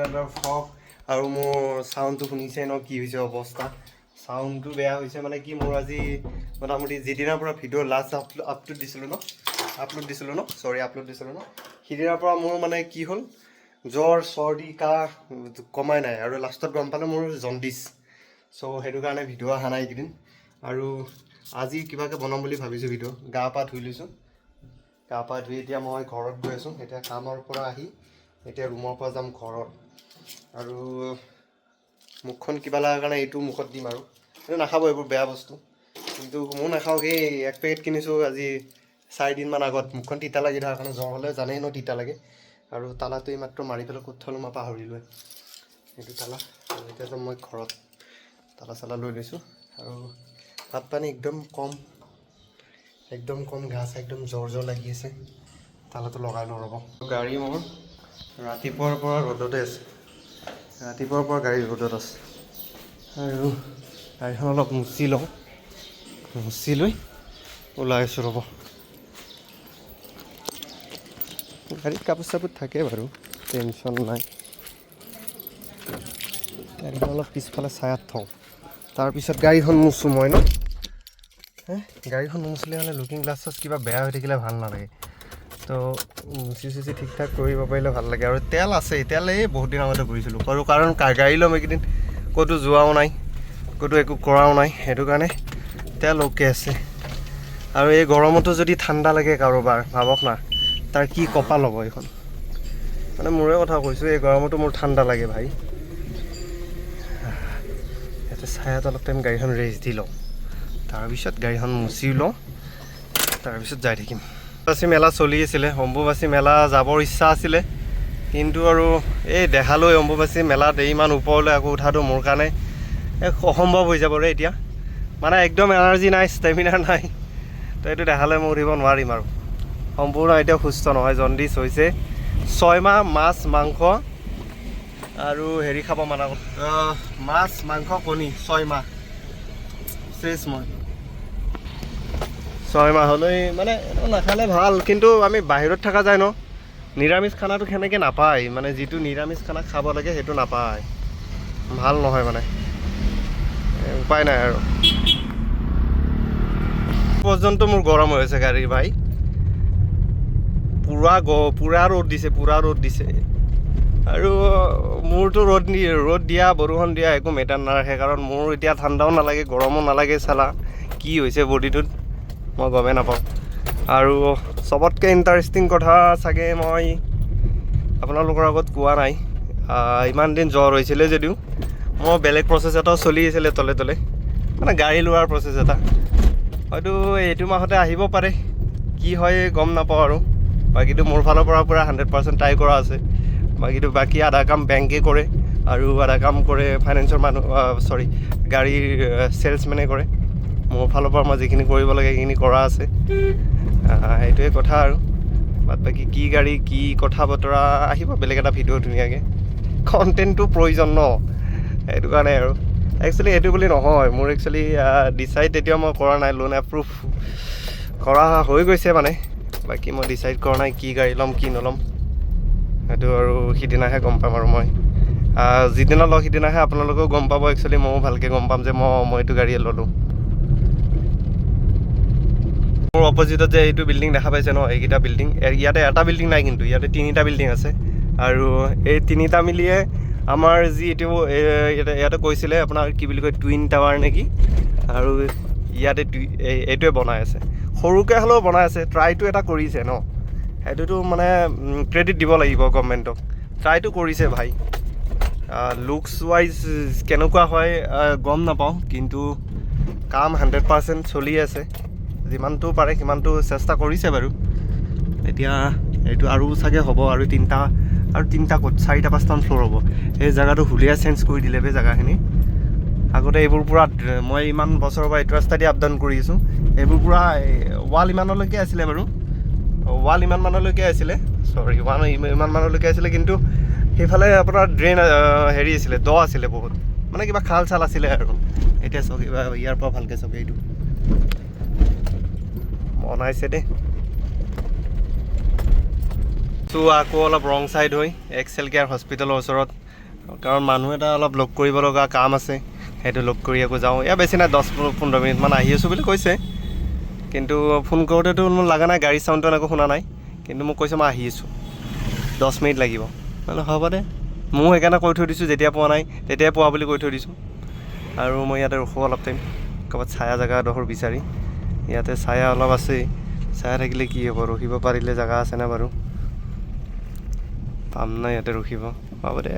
এটা ফক আৰু মোৰ চাউণ্ডটো শুনিছে ন কি হৈছে অৱস্থা চাউণ্ডটো বেয়া হৈছে মানে কি মোৰ আজি মোটামুটি যিদিনাৰ পৰা ভিডিঅ' লাষ্ট আপলোড দিছিলোঁ ন সিদিনাৰ পৰা মোৰ মানে কি হ'ল জ্বৰ চৰ্দি কাহ কমাই নাই আৰু লাষ্টত গম পালোঁ মোৰ জণ্ডিছ চ' সেইটো কাৰণে ভিডিঅ' অহা নাই এইকেইদিন আৰু আজি কিবাকৈ বনাম বুলি ভাবিছোঁ ভিডিঅ' গা পা ধুই লৈছোঁ গা পা ধুই এতিয়া মই ঘৰত গৈ আছোঁ এতিয়া কামৰ পৰা আহি এতিয়া ৰুমৰ পৰা যাম ঘৰত আৰু মুখখন কিবা লগাৰ কাৰণে এইটো মুখত দিম আৰু এইটো নাখাব এইবোৰ বেয়া বস্তু কিন্তু মই নাখাওঁ এই এক পেকেট কিনিছোঁ আজি 4 দিনমান আগত মুখখন তিতা লাগি থকাৰ কাৰণে জ্বৰ হ'লে জানেই ন তিতা লাগে আৰু তালাটো এইমাত্ৰ মাৰি পেলাই ক'ত থলোঁ মই পাহৰিলোঁ এইটো তালা আৰু এতিয়া যাম মই ঘৰত তালা চালা লৈ লৈছোঁ আৰু ভাত পানী একদম কম গা চা একদম জ্বৰ লাগি আছে তালাটো লগাই লওঁ ৰ'ব গাড়ী মোৰ ৰাতিপুৱাৰ পৰা ৰ'দতে আছে গাড়ী ৰ'দত আছে আৰু গাড়ীখন অলপ মুচি লওঁ মুচি লৈ ওলাই আছোঁ ৰ'ব গাড়ীত কাপোৰ চাপোৰ থাকে বাৰু টেনশ্যন নাই গাড়ীখন অলপ পিছফালে ছায়াত থওঁ তাৰপিছত গাড়ীখন মুচোঁ মই ন গাড়ীখন নুমুচিলে মানে লুকিং গ্লাছ চাছ কিবা বেয়া হৈ থাকিলে ভাল নালাগে তো মুচি চুচি ঠিক ঠাক কৰিব পাৰিলে ভাল লাগে আৰু তেল আছে তেল এই বহুত দিন আগতে কৰিছিলোঁ কাৰণ গাড়ী ল'ম এইকেইদিন ক'তো যোৱাও নাই ক'তো একো কৰাও নাই সেইটো কাৰণে তেল অ'কে আছে আৰু এই গৰমতো যদি ঠাণ্ডা লাগে কাৰোবাৰ ভাবক না তাৰ কি কপাল হ'ব এইখন মানে মোৰে কথা কৈছোঁ এই গৰমতো মোৰ ঠাণ্ডা লাগে ভাই ইয়াতে ছায়াত অলপ টাইম গাড়ীখন ৰেষ্ট দি লওঁ তাৰপিছত গাড়ীখন মুচি লওঁ তাৰপিছত যাই থাকিম অম্বুবাচী মেলা চলি আছিলে অম্বুবাচী মেলা যাবৰ ইচ্ছা আছিলে কিন্তু আৰু এই দেখালৈ অম্বুবাচী মেলাত ইমান ওপৰলৈ আকৌ উঠাটো মোৰ কাৰণে অসম্ভৱ হৈ যাব ৰে এতিয়া মানে একদম এনাৰ্জি নাই ষ্টেমিনা নাই তো এইটো দেখালৈ মই উঠিব নোৱাৰিম আৰু সম্পূৰ্ণ এতিয়া সুস্থ নহয় জণ্ডিছ হৈছে 6 মাহ মাছ মাংস আৰু হেৰি খাব মানা মাছ মাংস কণী 6 মাহ চেছ মই 6 মাহলৈ মানে নাখালে ভাল কিন্তু আমি বাহিৰত থকা যায় ন নিৰামিষ খানাটো সেনেকৈ নাপায় মানে যিটো নিৰামিষ খানা খাব লাগে সেইটো নাপায় ভাল নহয় মানে উপায় নাই আৰু পৰ্যন্ত মোৰ গৰম হৈ আছে গাড়ীৰ ভাই পুৰা ৰ'দ দিছে আৰু মোৰতো ৰ'দ দিয়া বৰষুণ দিয়া একো মেটাৰ নাৰাখে কাৰণ মোৰ এতিয়া ঠাণ্ডাও নালাগে গৰমো নালাগে চালা কি হৈছে বডিটোত মই গমেই নাপাওঁ আৰু চবতকৈ ইণ্টাৰেষ্টিং কথা চাগে মই আপোনালোকৰ আগত কোৱা নাই ইমান দিন জ্বৰ হৈছিলে যদিও মোৰ বেলেগ প্ৰচেছ এটাও চলি আছিলে তলে মানে গাড়ী লোৱাৰ প্ৰচেছ এটা হয়তো এইটো মাহতে আহিব পাৰে কি হয় গম নাপাওঁ আৰু বাকীটো মোৰ ফালৰ পৰা পূৰা 100% ট্ৰাই কৰা আছে বাকী আধা কাম বেংকে কৰে আৰু আধা কাম কৰে ফাইনেন্সৰ মানুহ গাড়ীৰ চেলছমেনে কৰে মোৰ ফালৰ পৰা মই যিখিনি কৰিব লাগে সেইখিনি কৰা আছে সেইটোৱে কথা আৰু বাকী কি গাড়ী কি কথা বতৰা আহিব বেলেগ এটা ভিডিঅ' ধুনীয়াকৈ কণ্টেণ্টটো প্ৰয়োজন ন সেইটো কাৰণে আৰু একচুৱেলি সেইটো বুলি নহয় মোৰ একচুৱেলি ডিচাইড এতিয়া মই কৰা নাই লোন এপ্ৰুভ কৰা হৈ গৈছে মানে বাকী মই ডিচাইড কৰা নাই কি গাড়ী ল'ম কি নল'ম সেইটো আৰু সিদিনাহে গম পাম আৰু মই যিদিনা লওঁ সিদিনাহে আপোনালোকেও গম পাব একচুৱেলি ময়ো ভালকৈ গম পাম যে মই এইটো গাড়ীয়ে ল'লোঁ মোৰ অপজিটত যে এইটো বিল্ডিং দেখা পাইছে ন এইকেইটা বিল্ডিং ইয়াতে এটা বিল্ডিং নাই কিন্তু ইয়াতে 3টা বিল্ডিং আছে আৰু এই 3টা মিলিয়ে আমাৰ যি এইটো ইয়াতে কৈছিলে আপোনাৰ কি বুলি কয় টুইন টাৱাৰ নেকি আৰু ইয়াতে এইটোৱে বনাই আছে সৰুকৈ হ'লেও বনাই আছে ট্ৰাইটো এটা কৰিছে ন সেইটোতো মানে ক্ৰেডিট দিব লাগিব গভৰ্ণমেণ্টক ট্ৰাইটো কৰিছে ভাই লুকছ ৱাইজ কেনেকুৱা হয় গম নাপাওঁ কিন্তু কাম 100% চলি আছে যিমানটো পাৰে সিমানটো চেষ্টা কৰিছে বাৰু এতিয়া এইটো আৰু চাগে হ'ব আৰু 3টা ক'ত 4টা 5টামান ফ্ল'ৰ হ'ব এই জেগাটো হুলীয়া চেঞ্জ কৰি দিলে বে জেগাখিনি আগতে এইবোৰ পূৰা মই ইমান বছৰৰ পৰা এইটো ৰাস্তা দি আপ ডাউন কৰি আছোঁ এইবোৰ পূৰা ৱাল ইমানলৈকে আছিলে বাৰু ইমান মানলৈকে আছিলে কিন্তু সেইফালে আপোনাৰ ড্ৰেইন হেৰি আছিলে দ আছিলে বহুত মানে কিবা খাল চাল আছিলে আৰু এতিয়া চাওক ইয়াৰ পৰা ভালকৈ চাওক এইটো বনাইছে দেই চ' আকৌ অলপ ৰং চাইড হৈ এক্সেল কেয়াৰ হস্পিটেলৰ ওচৰত কাৰণ মানুহ এটা অলপ লগ কৰিব লগা কাম আছে, সেইটো লগ কৰি আকৌ যাওঁ। এয়া বেছি নাই 10-15 মিনিটমান আহি আছোঁ বুলি কৈছে, কিন্তু ফোন কৰোঁতেতো মোৰ লগা নাই, গাড়ী চাউণ্ডটো একো শুনা নাই, কিন্তু মোক কৈছে মই আহি আছোঁ, 10 মিনিট লাগিব। মানে হ'ব দে, ময়ো সেইকাৰণে কৈ থৈ দিছোঁ, যেতিয়া পোৱা নাই তেতিয়াই পোৱা বুলি কৈ থৈ দিছোঁ। আৰু মই ইয়াতে ৰখোঁ অলপ টাইম, ক'ৰবাত ছায়া জেগা এডোখৰ বিচাৰি। ইয়াতে ছায়া অলপ আছেই, ছায়া থাকিলে কি হ'ব, ৰখিব পাৰিলে জেগা আছেনে বাৰু, পাম নাই ইয়াতে ৰখিব। হ'ব দে,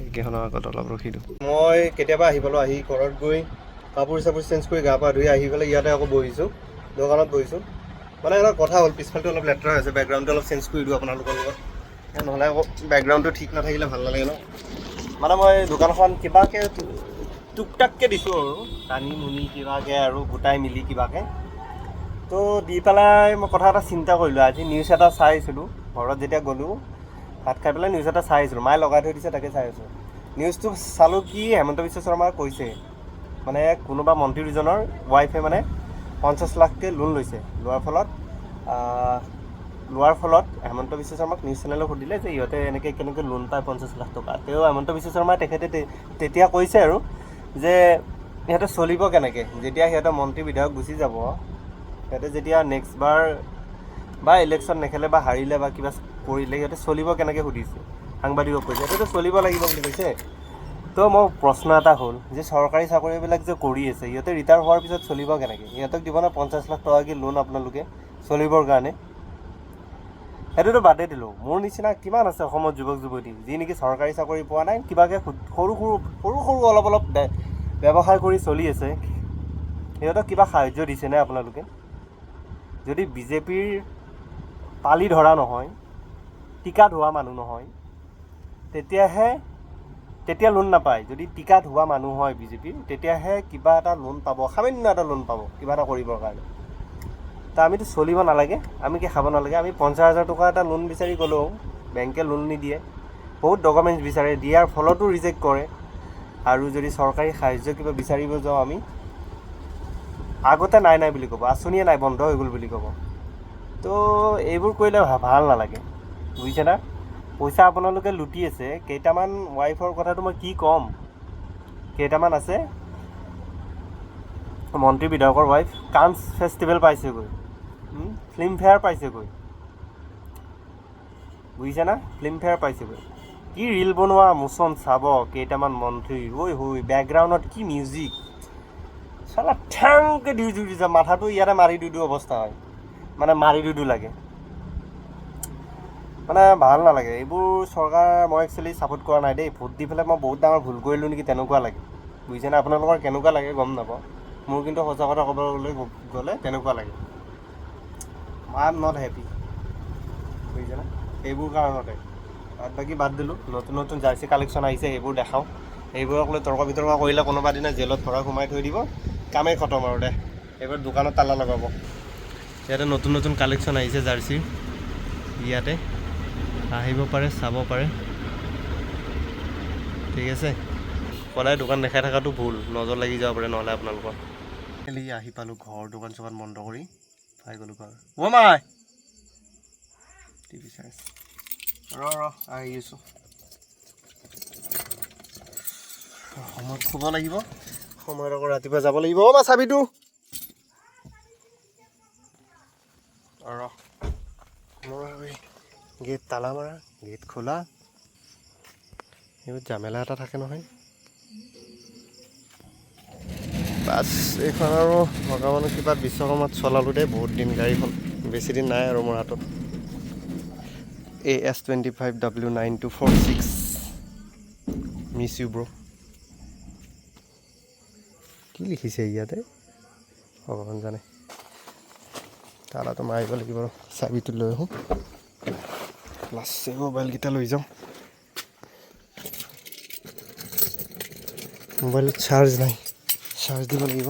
এইকেইখনৰ আগত অলপ ৰখি দিওঁ। মই কেতিয়াবা আহি পালোঁ, আহি ঘৰত গৈ কাপোৰ চাপোৰ চেঞ্জ কৰি গা পা ধুই আহি পেলাই ইয়াতে আকৌ বহিছোঁ, দোকানত বহিছোঁ। মানে এটা কথা হ'ল, পিছফালটো অলপ লেতেৰা হৈছে, বেকগ্ৰাউণ্ডটো অলপ চেঞ্জ কৰি দিওঁ আপোনালোকৰ লগত, নহ'লে আকৌ বেকগ্ৰাউণ্ডটো ঠিক নাথাকিলে ভাল নালাগে ন। মানে মই দোকানখন কিবাকৈ টুকটাককৈ দিছোঁ আৰু, টানি মুনি কিবাকৈ আৰু গোটাই মিলি কিবাকৈ। তো দি পেলাই মই কথা এটা চিন্তা কৰিলোঁ, আজি নিউজ এটা চাইছিলোঁ ঘৰত যেতিয়া গ'লোঁ, ভাত খাই পেলাই নিউজ এটা চাই আছিলোঁ, মায়ে লগাই থৈ দিছে তাকে চাই আছোঁ। নিউজটো চালোঁ কি, হেমন্ত বিশ্ব শৰ্মাই কৈছে মানে কোনোবা মন্ত্ৰী দুজনৰ ৱাইফে মানে 50 লাখকৈ লোন লৈছে, লোৱাৰ ফলত হেমন্ত বিশ্ব শৰ্মাক নিউজ চেনেলে সুধিলে যে ইহঁতে এনেকৈ কেনেকৈ লোন পায় 50 লাখ টকা। তেওঁ হেমন্ত বিশ্ব শৰ্মাই তেখেতে তেতিয়া কৈছে আৰু যে সিহঁতে চলিব কেনেকৈ, যেতিয়া সিহঁতৰ মন্ত্ৰী বিধায়ক গুচি যাব, সিহঁতে যেতিয়া নেক্সট বাৰ বা ইলেকশ্যন নেখেলে বা হাৰিলে বা কিবা কৰিলে সিহঁতে চলিব কেনেকৈ সুধিছে, সাংবাদিকক কৈছে, সিহঁতেতো চলিব লাগিব বুলি কৈছে। তো মোৰ প্ৰশ্ন এটা হ'ল যে চৰকাৰী চাকৰিবিলাক যে কৰি আছে, সিহঁতে ৰিটায়াৰ হোৱাৰ পিছত চলিব কেনেকৈ? সিহঁতক দিব না 50 লাখ টকাকৈ লোন আপোনালোকে চলিবৰ কাৰণে? সেইটোতো বাদেই দিলোঁ, মোৰ নিচিনা কিমান আছে অসমত যুৱক যুৱতী যি নেকি চৰকাৰী চাকৰি পোৱা নাই, কিবাকৈ সৰু সৰু অলপ ব্যৱসায় কৰি চলি আছে। সিহঁতক কিবা সাহাৰ্য দিছেনে আপোনালোকে? যদি বিজেপিৰ পালি ধৰা নহয়, টিকাত হোৱা মানুহ নহয়, তেতিয়া লোন নাপায়। যদি টিকাত হোৱা মানুহ হয় বিজেপিৰ, তেতিয়াহে কিবা এটা লোন পাব, সামান্য এটা লোন পাব কিবা এটা কৰিবৰ কাৰণে। তা আমিতো চলিব নালাগে, আমি কি খাব নালাগে? আমি 50,000 টকা এটা লোন বিচাৰি গ'লেও বেংকে লোন নিদিয়ে, বহুত ডকুমেণ্টছ বিচাৰে, দিয়াৰ ফলতো ৰিজেক্ট কৰে। আৰু যদি চৰকাৰী সাহাৰ্য কিবা বিচাৰিব যাওঁ, আমি আগতে নাই বুলি ক'ব, আঁচনিয়ে নাই, বন্ধ হৈ গ'ল বুলি ক'ব। তো এইবোৰ কৰিলে ভাল নালাগে, বুজিছে না? পইচা আপোনালোকে লুটি আছে। কেইটামান ৱাইফৰ কথাটো মই কি ক'ম, কেইটামান আছে মন্ত্ৰী বিধায়কৰ ৱাইফ, কান্স ফেষ্টিভেল পাইছেগৈ, ফিল্মফেয়াৰ পাইছেগৈ, বুজিছে না? ফিল্মফেয়াৰ পাইছেগৈ। কি ৰিল বনোৱা মোচন চাব কেইটামান মন্ত্ৰী, বেকগ্ৰাউণ্ডত কি মিউজিক, চালা ঠেংকৈ দি যা, মাথাটো ইয়াতে মাৰি দিওঁ অৱস্থা হয়, মানে মাৰি দিওঁ লাগে, মানে ভাল নালাগে এইবোৰ চৰকাৰ। মই একচুৱেলি ছাপোৰ্ট কৰা নাই দেই, ভোট দি পেলাই মই বহুত ডাঙৰ ভুল কৰিলোঁ নেকি তেনেকুৱা লাগে, বুজিছেনে? আপোনালোকৰ কেনেকুৱা লাগে গম নাপাওঁ, মোৰ কিন্তু সঁচা কথা ক'বলৈ গ'লে তেনেকুৱা লাগে। আই এম নট হেপী, বুজিছেনে? সেইবোৰ কাৰণতে বাকী বাদ দিলোঁ। নতুন জাৰ্চি কালেকশ্যন আহিছে, সেইবোৰ দেখাওঁ। সেইবোৰক লৈ তৰ্ক বিতৰ্ক কৰিলে কোনোবা দিনা জেলত ভৰাই সোমাই থৈ দিব, কামেই খতম আৰু দে। এইবাৰ দোকানত তালা লগাব। ইয়াতে নতুন কালেকশ্যন আহিছে জাৰ্চিৰ, ইয়াতে আহিব পাৰে, চাব পাৰে, ঠিক আছে? সদায় দোকান দেখাই থকাটো ভুল, নজৰ লাগি যাব পাৰে নহ'লে আপোনালোকৰ। আহি পালোঁ ঘৰ, দোকান চোকান বন্ধ কৰি পাই গ'লোঁ ঘৰ। মাই টিভি চাই আছে, আহি আছোঁ। সময়ত শুব লাগিব, সময়ত আকৌ ৰাতিপুৱা যাব লাগিব। মা চাবিটো গেট তালা মাৰা, গেট খোলা, এইবোৰ জামেলা এটা থাকে নহয়। বাছ এইখন আৰু ভগৱানৰ কিবা বিশ্বকৰ্মাত চলালোঁ দেই, বহুত দিন গাড়ীখন, বেছি দিন নাই আৰু মোৰ হাতত। AS25W9246 মিছ ইউ ব্ৰ। কি লিখিছে ইয়াতে ভগৱান জানে। তালাটো মাৰিব লাগিব, চাবিটো লৈ আহোঁ, লাষ্ট মোবাইলকেইটা লৈ যাওঁ। মোবাইলত চাৰ্জ নাই, চাৰ্জ দিব লাগিব।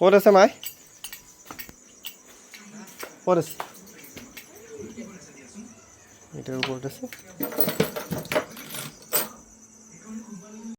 ক'ত আছে মাই? ক'ত আছে? এটাৰ ওপৰত আছে।